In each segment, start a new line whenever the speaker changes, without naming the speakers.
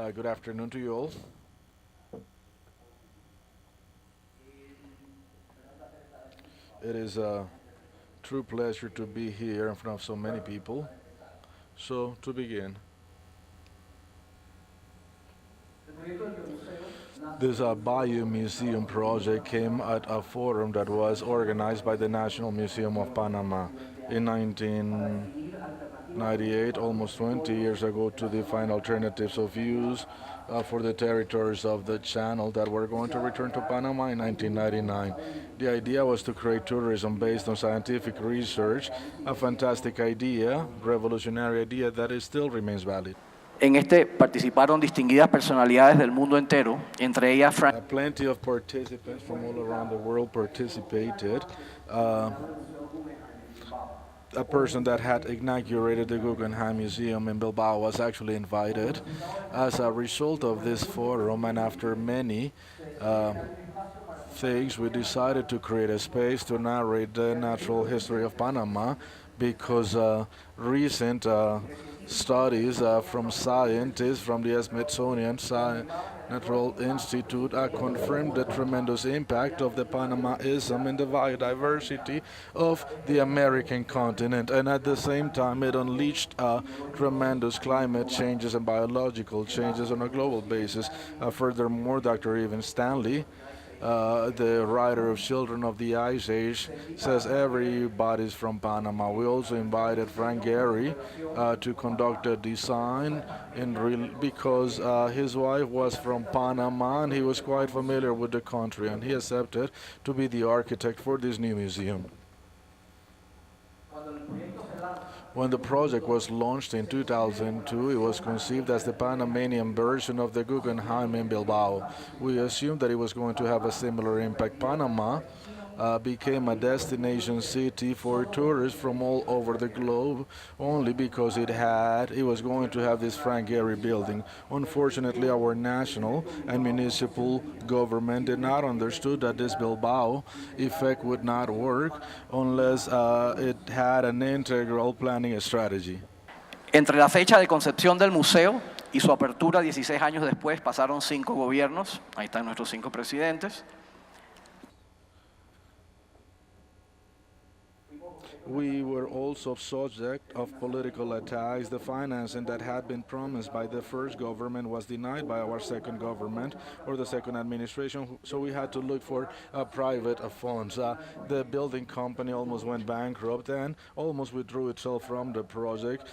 Good afternoon to you all. It is a true pleasure to be here in front of so many people. So, to begin, this Biomuseum project came at a forum that was organized by the National Museum of Panama in 1998, almost 20 years ago, to define alternatives of use for the territories of the channel that were going to return to Panama in 1999. The idea was to create tourism based on scientific research, a fantastic idea, revolutionary idea that it still remains valid.
En este participaron distinguidas personalidades del mundo entero, entre ellas Frank.
Plenty of participants from all around the world participated. A person that had inaugurated the Guggenheim Museum in Bilbao was actually invited. As a result of this forum, and after many things, we decided to create a space to narrate the natural history of Panama because recent studies from scientists from the Smithsonian Natural Institute confirmed the tremendous impact of the Panamaism in the biodiversity of the American continent, and at the same time it unleashed tremendous climate changes and biological changes on a global basis. Furthermore, Dr. Evan Stanley, the writer of Children of the Ice Age, says everybody's from Panama. We also invited Frank Gehry to conduct the design because his wife was from Panama and he was quite familiar with the country, and he accepted to be the architect for this new museum. When the project was launched in 2002, it was conceived as the Panamanian version of the Guggenheim in Bilbao. We assumed that it was going to have a similar impact. Panama became a destination city for tourists from all over the globe only because it was going to have this Frank Gehry building. Unfortunately, our national and municipal government did not understood that this Bilbao effect would not work unless it had an integral planning strategy.
Entre la fecha de concepción del museo y su apertura 16 años después pasaron 5 gobiernos. Ahí están nuestros 5 presidentes.
We were also subject of political attacks. The financing that had been promised by the first government was denied by our second government or the second administration, so we had to look for private funds. The building company almost went bankrupt and almost withdrew itself from the project.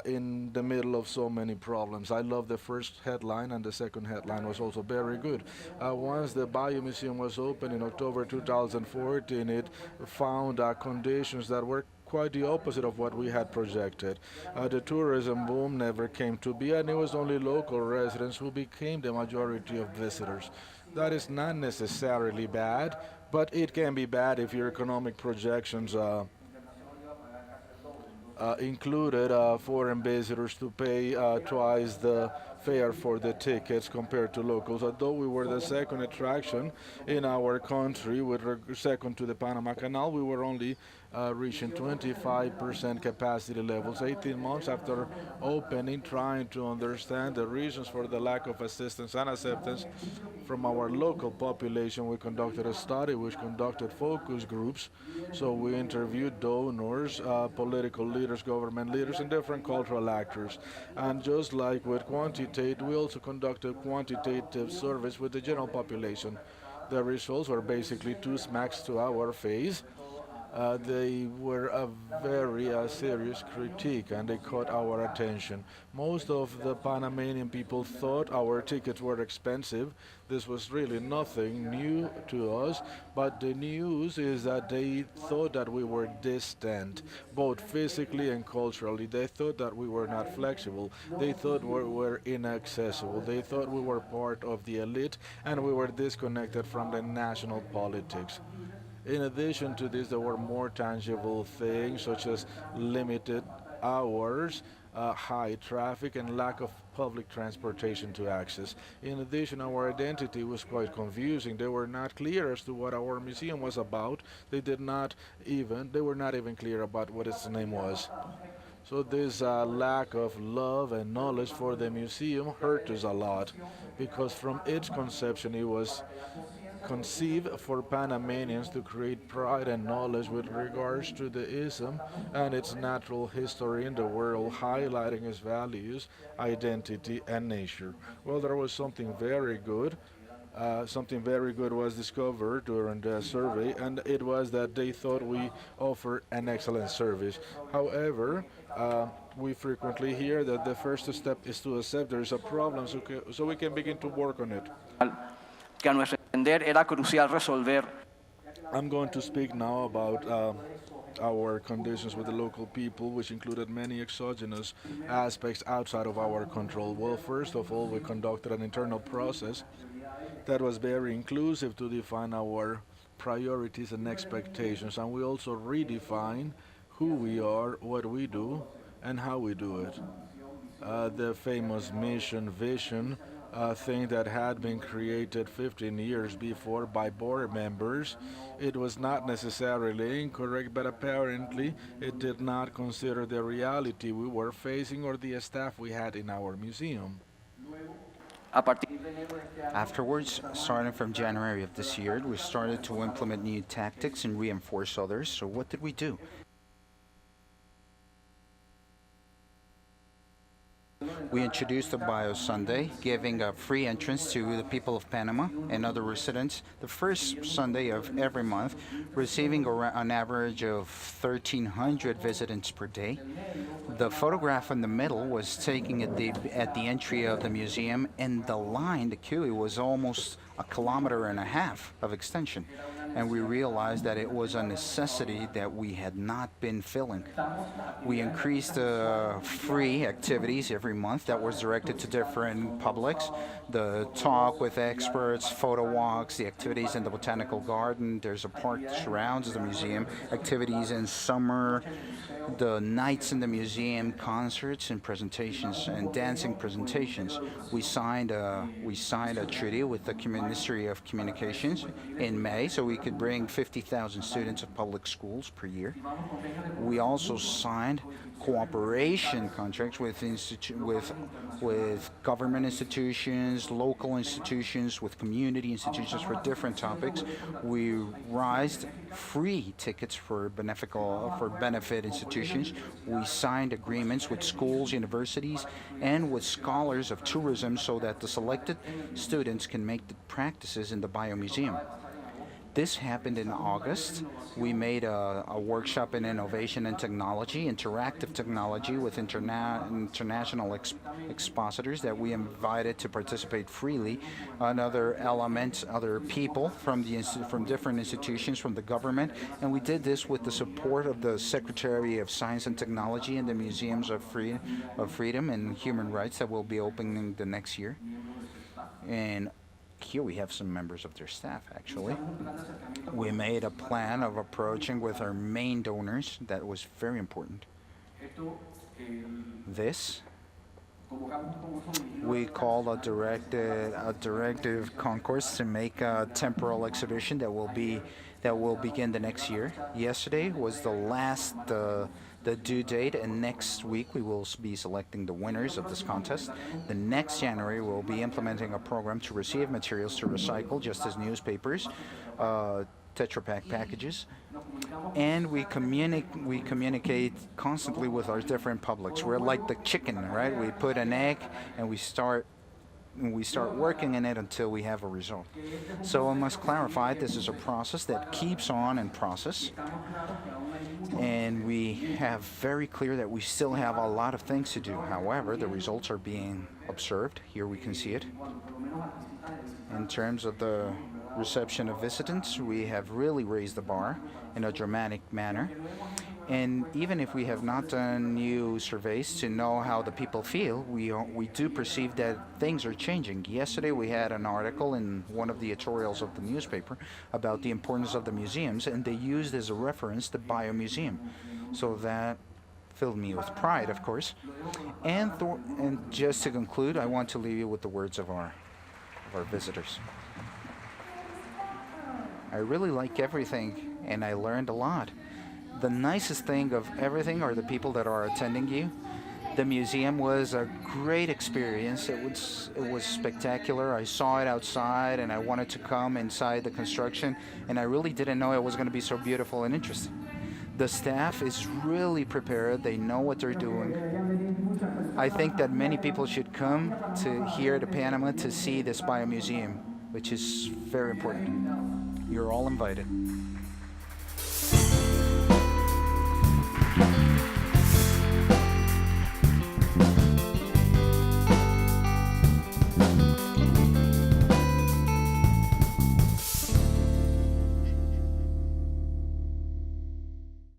In the middle of so many problems. I love the first headline, and the second headline was also very good. Once the Biomuseum was opened in October 2014, it found conditions that were quite the opposite of what we had projected. The tourism boom never came to be, and it was only local residents who became the majority of visitors. That is not necessarily bad, but it can be bad if your economic projections included foreign visitors to pay twice the fare for the tickets compared to locals. Although we were the second attraction in our country, second to the Panama Canal, we were only reaching 25% capacity levels. 18 months after opening, trying to understand the reasons for the lack of assistance and acceptance from our local population, we conducted a study which conducted focus groups. So we interviewed donors, political leaders, government leaders, and different cultural actors. And just like with quantitative, we also conducted quantitative surveys with the general population. The results were basically 2 smacks to our face. They were a very serious critique, and they caught our attention. Most of the Panamanian people thought our tickets were expensive. This was really nothing new to us, but the news is that they thought that we were distant, both physically and culturally. They thought that we were not flexible. They thought we were inaccessible. They thought we were part of the elite, and we were disconnected from the national politics. In addition to this, there were more tangible things such as limited hours, high traffic, and lack of public transportation to access. In addition, our identity was quite confusing. They were not clear as to what our museum was about. They were not even clear about what its name was. So this lack of love and knowledge for the museum hurt us a lot because from its conception it was conceived for Panamanians to create pride and knowledge with regards to the ism and its natural history in the world, highlighting its values, identity, and nature. Well, there was something very good. Something very good was discovered during the survey, and it was that they thought we offered an excellent service. However, we frequently hear that the first step is to accept there is a problem so we can begin to work on it.
Que a nuestro entender era crucial resolver.
I'm going to speak now about our conditions with the local people, which included many exogenous aspects outside of our control. Well, first of all, we conducted an internal process that was very inclusive to define our priorities and expectations, and we also redefine who we are, what we do, and how we do it. The famous mission vision thing that had been created 15 years before by board members. It was not necessarily incorrect, but apparently it did not consider the reality we were facing or the staff we had in our museum.
A partir
Afterwards, starting from January of this year, we started to implement new tactics and reinforce others. So what did we do? We introduced the Bio Sunday, giving a free entrance to the people of Panama and other residents the first Sunday of every month, receiving an average of 1,300 visitors per day. The photograph in the middle was taken at the entry of the museum, and the line, the queue, was almost a kilometer and a half of extension. And we realized that it was a necessity that we had not been filling. We increased free activities every month that was directed to different publics. The talk with experts, photo walks, the activities in the botanical garden. There's a park that surrounds the museum, activities in summer, the nights in the museum, concerts and presentations and dancing presentations. We signed a treaty with the Ministry of Communications in May, so we could bring 50,000 students of public schools per year. We also signed cooperation contracts with government institutions, local institutions, with community institutions for different topics. We raised free tickets for benefit institutions. We signed agreements with schools, universities, and with scholars of tourism so that the selected students can make the practices in the Biomuseum. This happened in August. We made a workshop in innovation and technology, interactive technology, with international expositors that we invited to participate freely. Another element, other people from different institutions, from the government, and we did this with the support of the Secretary of Science and Technology and the Museums of Freedom and Human Rights that will be opening the next year. And here we have some members of their staff, actually. We made a plan of approaching with our main donors that was very important. This we called a directive concourse to make a temporal exhibition that will begin the next year. Yesterday was the due date, and next week we will be selecting the winners of this contest. The next January we'll be implementing a program to receive materials to recycle, just as newspapers, Tetra Pak packages, and we communicate constantly with our different publics. We're like the chicken, right? We put an egg and we start working in it until we have a result. So I must clarify, this is a process that keeps on in process, and we have very clear that we still have a lot of things to do. However, the results are being observed. Here we can see it. In terms of the reception of visitants, we have really raised the bar in a dramatic manner. And even if we have not done new surveys to know how the people feel, we do perceive that things are changing. Yesterday we had an article in one of the editorials of the newspaper about the importance of the museums, and they used as a reference the Biomuseum. So that filled me with pride, of course. And just to conclude, I want to leave you with the words of our visitors. I really like everything, and I learned a lot. the nicest thing of everything are the people that are attending you. The museum was a great experience. It was spectacular. I saw it outside and I wanted to come inside the construction, and I really didn't know it was going to be so beautiful and interesting. The staff is really prepared. They know what they're doing. I think that many people should come to here to Panama to see this biomuseum, which is very important. You're all invited.